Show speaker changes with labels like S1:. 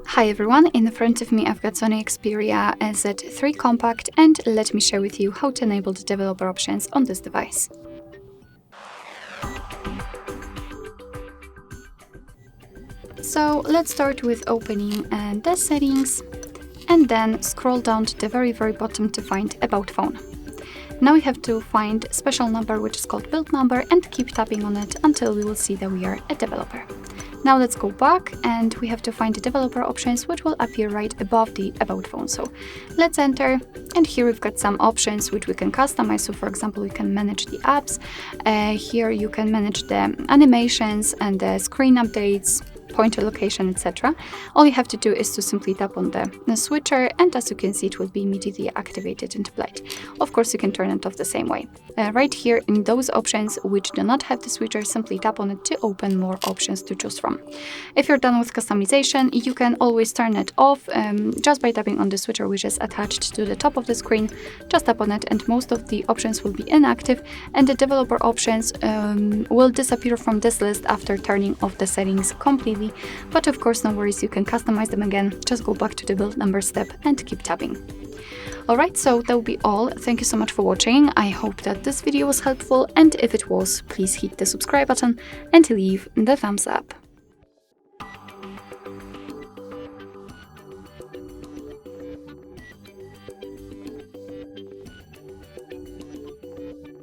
S1: Hi everyone, in front of me I've got SONY Xperia Z3 Compact, and let me share with you how to enable the developer options on this device. So let's start with opening the settings and then scroll down to the very bottom to find About Phone. Now we have to find a special number which is called build number and keep tapping on it until we will see that we are a developer. Now let's go back and we have to find the developer options which will appear right above the About Phone. So let's enter, and here we've got some options which we can customize. So for example, we can manage the apps. Here you can manage the animations and the screen updates, pointer location, etc. All you have to do is to simply tap on the switcher, and as you can see, it will be immediately activated and applied. Of course, you can turn it off the same way. Right here in those options which do not have the switcher, simply tap on it to open more options to choose from. If you're done with customization, you can always turn it off just by tapping on the switcher which is attached to the top of the screen. Just tap on it and most of the options will be inactive, and the developer options will disappear from this list after turning off the settings completely. But of course, no worries, you can customize them again. Just go back to the build number step and keep tapping. Alright, so that will be all. Thank you so much for watching. I hope that this video was helpful, and if it was, please hit the subscribe button and leave the thumbs up.